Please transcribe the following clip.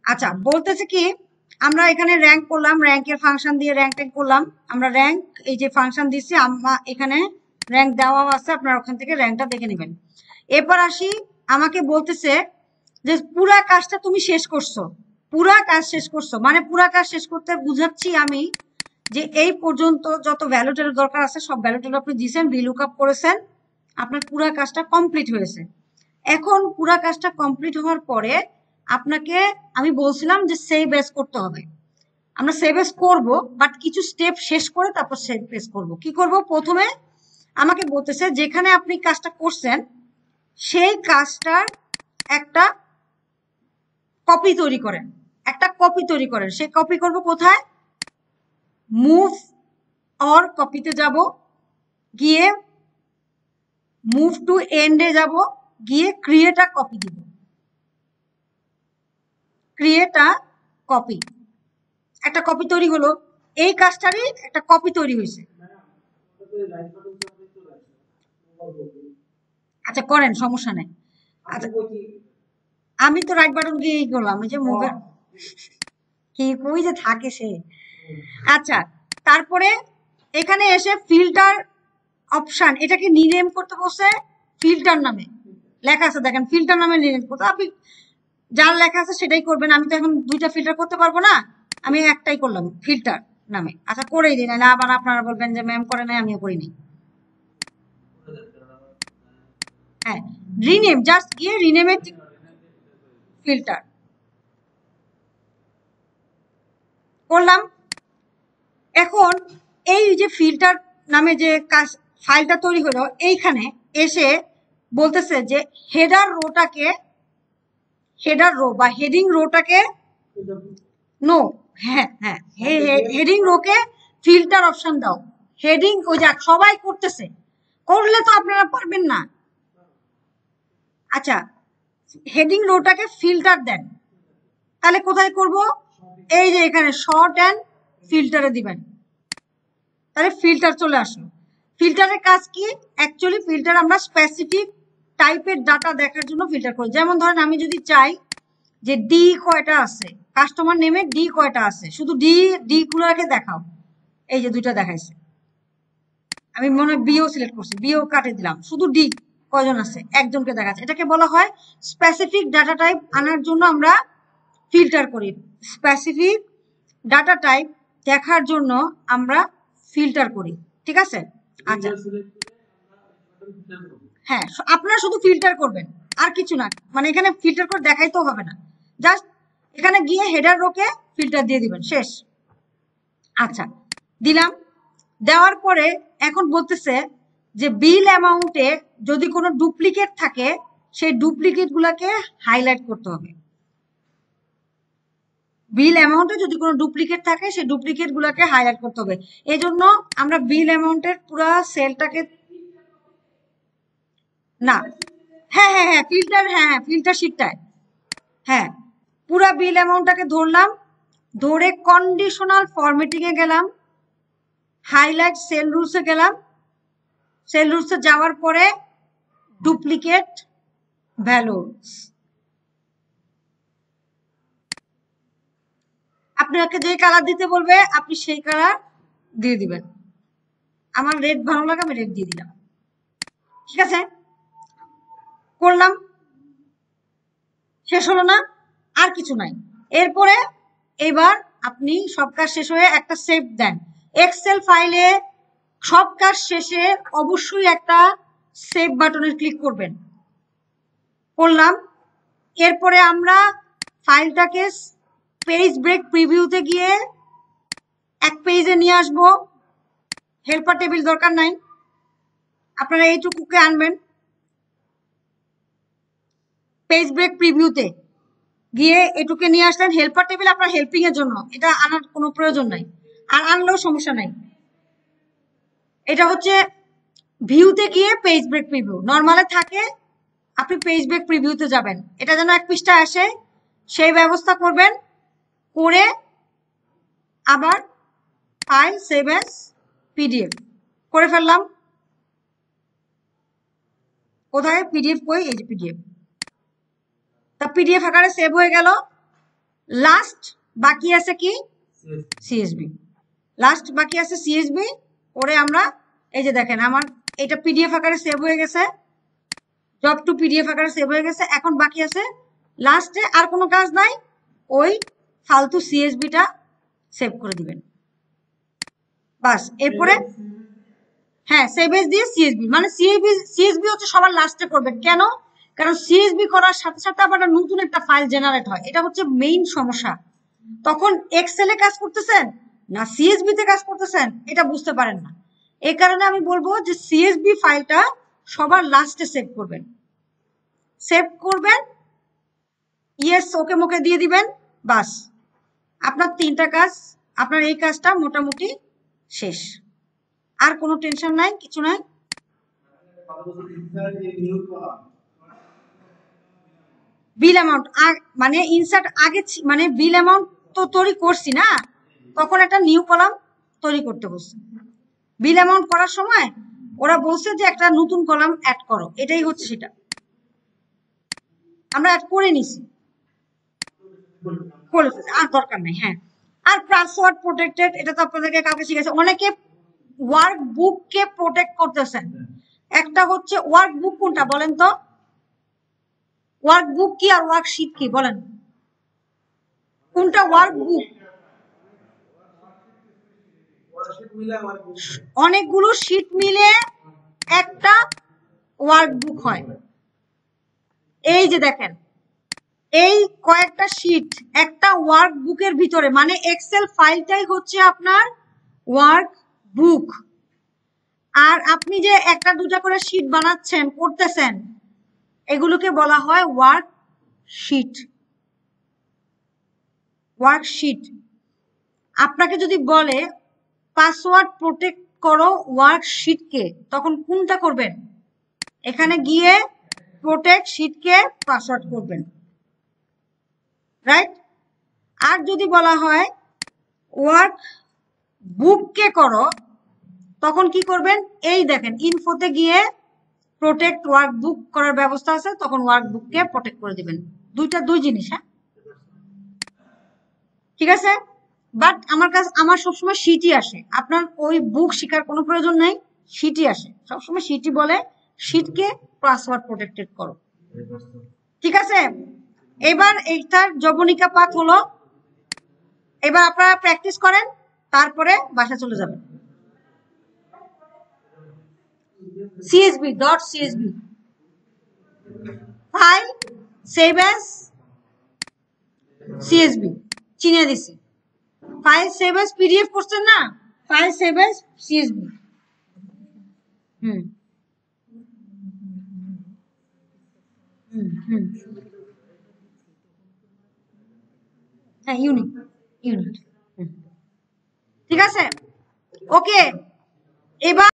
আচ্ছা, বলতেছে কি আমরা এখানে র্যাঙ্ক করলাম, র্যাঙ্কের ফাংশন দিয়ে র্যাঙ্ক ট্যাঙ্ক করলাম। আমরা র্যাঙ্ক এই যে ফাংশন দিচ্ছি, আমরা এখানে র্যাঙ্ক দেওয়া আছে, আপনারা ওখান থেকে র্যাঙ্কটা দেখে নেবেন। এরপর আসি, আমাকে বলতেছে যে পুরা কাজটা তুমি শেষ করছো, পুরা কাজ শেষ করছো, মানে পুরা কাজ শেষ করতে বুঝাচ্ছি আমি যে এই পর্যন্ত যত ভ্যালুটের দরকার আছে সব ভ্যালুটের আপনি দিয়েছেন, ভিলুকআপ করেছেন, আপনার পুরা কাজটা কমপ্লিট হয়েছে। এখন পুরা কাজটা কমপ্লিট হওয়ার পরে আপনাকে আমি বলছিলাম যে সেভ এস করতে হবে। আমরা সেভ এস করবো, বাট কিছু স্টেপ শেষ করে তারপর সেভ এস করবো। কি করব, প্রথমে আমাকে বলতেছে যেখানে আপনি কাজটা করছেন সেই কাজটার একটা কপি তৈরি করেন, একটা কপি তৈরি করেন। সেই কপি করব কোথায়, মুভ অর কপিতে যাব, গিয়ে মুভ টু এন্ডে যাব, গিয়ে ক্রিয়েট আ কপি দিব, ক্রিয়েট আ কপি। একটা কপি তৈরি হলো, এই কাজটারই একটা কপি তৈরি হয়েছে। আচ্ছা করেন, সমস্যা নেই। আচ্ছা আমি তো রাইট বাটন গিয়েই করলাম, এই যে মুভের কি কই যে থাকে সে। আচ্ছা, তারপরে এখানে এসে ফিল্টার অপশন, এটাকে রিনেম করতে বসে ফিল্টার নামে লেখা আছে, দেখেন ফিল্টার নামে রিনেম করতে, আপনি যার লেখা আছে সেটাই করবেন। আমি তো এখন দুইটা ফিল্টার করতে পারবো না, আমি একটাই করলাম ফিল্টার নামে। আচ্ছা করেই দিন, না আবার আপনারা বলবেন যে ম্যাম করে নাই, আমিও করিনি। হ্যাঁ, রিনেম, জাস্ট গিয়ে রিনেমে ফিল্টার করলাম। এখন এই যে ফিল্টার নামে যে কাজ ফাইলটা তৈরি হলো, এইখানে এসে বলতেছে যে হেডার রোটাকে, হেডার রো বা হেডিং রোটাকে নো, হ্যাঁ হ্যাঁ, হেডিং রোকে ফিল্টার অপশন দাও। হেডিং ওই যাক সবাই করতেছে, করলে তো আপনারা পারবেন না। আচ্ছা, হেডিং রোটাকে ফিল্টার দেন, তাহলে কোথায় করব, এই যে এখানে শর্ট অ্যান্ড ফিল্টারে দিবেন, তাহলে ফিল্টার চলে আসলো। ফিল্টারের কাজ কি, অ্যাকচুয়ালি ফিল্টার আমরা স্পেসিফিক টাইপের ডাটা দেখার জন্য ফিল্টার করি। যেমন ধরেন আমি যদি চাই যে ডি কয়টা আছে, কাস্টমার নেমে ডি কয়টা আছে, শুধু ডি, ডি গুলোকে দেখাও, এই যে দুইটা দেখাইছে, আমি মনে হয় বিও সিলেক্ট করছি, বিও কাটে দিলাম, শুধু ডি কয়জন আছে, একজনকে দেখাচ্ছে। এটাকে বলা হয় স্পেসিফিক ডাটা টাইপ আনার জন্য আমরা ফিল্টার করি। স্পেসিফিক ডাটা টাইপ দেখার জন্য আমরা ফিল্টার করি, ঠিক আছে। আচ্ছা হ্যাঁ, আপনারা শুধু ফিল্টার করবেন আর কিছু না, মানে এখানে ফিল্টার করে দেখাইতেও হবে না, জাস্ট এখানে গিয়ে হেডার রোকে ফিল্টার দিয়ে দিবেন, শেষ। আচ্ছা দিলাম, দেওয়ার পরে এখন বলতেছে যে বিল অ্যামাউন্টে যদি কোনো ডুপ্লিকেট থাকে সেই ডুপ্লিকেট গুলাকে হাইলাইট করতে হবে। বিল অ্যামাউন্টে যদি কোনো ডুপ্লিকেট থাকে সেই ডুপ্লিকেট গুলাকে হাইলাইট করতে হবে। এই জন্য আমরা বিল অ্যামাউন্টের পুরো সেলটাকে, না হ্যাঁ হ্যাঁ হ্যাঁ ফিল্টার, হ্যাঁ হ্যাঁ ফিল্টার শিটটায়, হ্যাঁ পুরা বিল অ্যামাউন্টটাকে ধরলাম, ধরে কন্ডিশনাল ফরম্যাটিং এ গেলাম, হাইলাইট সেল রুলসে গেলাম, সেল রুলসে যাওয়ার পরে ডুপ্লিকেট ভ্যালুস, আপনাকে যে কালার দিতে বলবে আপনি সেই কালার দিয়ে দিবেন। আমার রেড ভালো লাগে, আমি রেড দিয়ে দিলাম, ঠিক আছে। করলাম, শেষ হলো না, আর কিছু নাই। এরপরে এবার আপনি সব কাজ শেষ হয়ে একটা সেভ দেন। এক্সেল ফাইলে সব কাজ শেষে অবশ্যই একটা সেভ বাটনে ক্লিক করবেন। করলাম, এরপরে আমরা ফাইলটাকে পেজ ব্রেক প্রিভিউতে গিয়ে এক পেজে নিয়ে আসবো, হেল্পার টেবিল দরকার নাই, আপনারা এইটুকুকে আনবেন। পেজ ব্রেক প্রিভিউতে গিয়ে এটুকে নিয়ে আসলেন, হেল্পার টেবিল আপনার হেল্পিং এর জন্য, এটা আনার কোনো প্রয়োজন নাই, আর আনলেও সমস্যা নাই। এটা হচ্ছে ভিউতে গিয়ে পেজ ব্রেক প্রিভিউ, নর্মালে থাকে আপনি পেজ ব্রেক প্রিভিউতে যাবেন, এটা যেন এক পৃষ্ঠা আসে সেই ব্যবস্থা করবেন, করে আবার ফাইল সেভ অ্যাজ পিডিএফ করে ফেললাম। কোথায় পিডিএফ, কই, এই যে পিডিএফ, তা পিডিএফ আকারে সেভ হয়ে গেল। লাস্ট বাকি আছে কি সিএসবি, লাস্ট বাকি আছে সিএসবি। পরে আমরা এই যে দেখেন আমার এটা পিডিএফ আকারে সেভ হয়ে গেছে, জব টু পিডিএফ আকারে সেভ হয়ে গেছে। এখন বাকি আছে লাস্টে আর কোনো কাজ নাই, ওই ফালতু সিএসবিটা সেভ করে দিবেন বাস। এরপরে হ্যাঁ সেভ এজ দিয়ে সিএসবি, মানে সিএসবি হচ্ছে সবার লাস্টে করবেন। কেন? কারণ সিএসবি করার সাথে সাথে আবার নতুন একটা ফাইল জেনারেট হয়, এটা হচ্ছে মেইন সমস্যা। তখন এক্সেলে কাজ করতেছেন না সিএসবি তে কাজ করতেছেন এটা বুঝতে পারেন না। এই কারণে আমি বলবো যে সিএসবি ফাইলটা সবার লাস্টে সেভ করবেন। সেভ করবেন, ইয়েস ওকে মোকে দিয়ে দিবেন, বাস আপনার 3টা কাজ, আপনার এই কাজটা মোটামুটি শেষ। আর কোনো টেনশন নাই, কিছু নাই। বিল অ্যামাউন্ট মানে ইনসার্ট আগে মানে বিল অ্যামাউন্ট তো তৈরি করছি না, তখন একটা নিউ কলাম তৈরি করতে বলছে। বিল অ্যামাউন্ট করার সময় ওরা বলছে যে একটা নতুন কলাম অ্যাড করো, এটাই হচ্ছে সেটা, আমরা অ্যাড করে নিছি, করে ফেলছি, আর দরকার নেই। হ্যাঁ, আর পাসওয়ার্ড প্রোটেক্টেড এটা তো আপনাদেরকে কালকে শিখেছে। অনেকে ওয়ার্ক বুককে প্রোটেক্ট করতেছেন। একটা হচ্ছে ওয়ার্ক বুক, কোনটা বলেন তো? ওয়ার্ক বুক কি আর ওয়ার্কশিট কি বলেন? কোনটা ওয়ার্ক বুক? অনেকগুলো শীট মিলে একটা ওয়ার্ক বুক হয়। এই যে দেখেন এই কয়েকটা শীট একটা ওয়ার্ক বুকের ভিতরে, মানে এক্সেল ফাইলটাই হচ্ছে আপনার ওয়ার্ক বুক। আর আপনি যে একটা দুটা করে শীট বানাচ্ছেন করতেছেন, এগুলোকে বলা হয় ওয়ার্কশিট। ওয়ার্কশিট। আপনাকে যদি বলে পাসওয়ার্ড প্রোটেক্ট করো ওয়ার্কশিটকে, তখন কোনটা করবেন? এখানে গিয়ে প্রোটেক্ট শীটকে পাসওয়ার্ড করবেন, রাইট? আর যদি বলা হয় ওয়ার্ক বুককে করো, তখন কি করবেন? এই দেখেন ইনফোতে গিয়ে প্রোটেক্ট ওয়ার্ক বুক করার ব্যবস্থা আছে, তখন ওয়ার্ক বুককে প্রোটেক্ট করে দিবেন। দুই জিনিস। হ্যাঁ ঠিক আছে, বাট আমার সবসময় শিটই আসে, আপনার ওই বুক শেখার কোনো প্রয়োজন নাই, শিটই আসে সবসময়। শিটই বলে শিটকে পাসওয়ার্ড প্রোটেক্টেড করো, ঠিক আছে? এবার এইটার জবনিকা পাঠ হলো, এবার আপনারা প্র্যাকটিস করেন, তারপরে বাসা চলে যাবেন। csv.csv file save as csv চিনিয়ে দিছি। ফাইল সেভ অ্যাজ পিডিএফ করছেন না, ফাইল সেভ অ্যাজ csv। হুম হুম হ্যাঁ ইউনিট ইউনিট ঠিক আছে, ওকে। এবার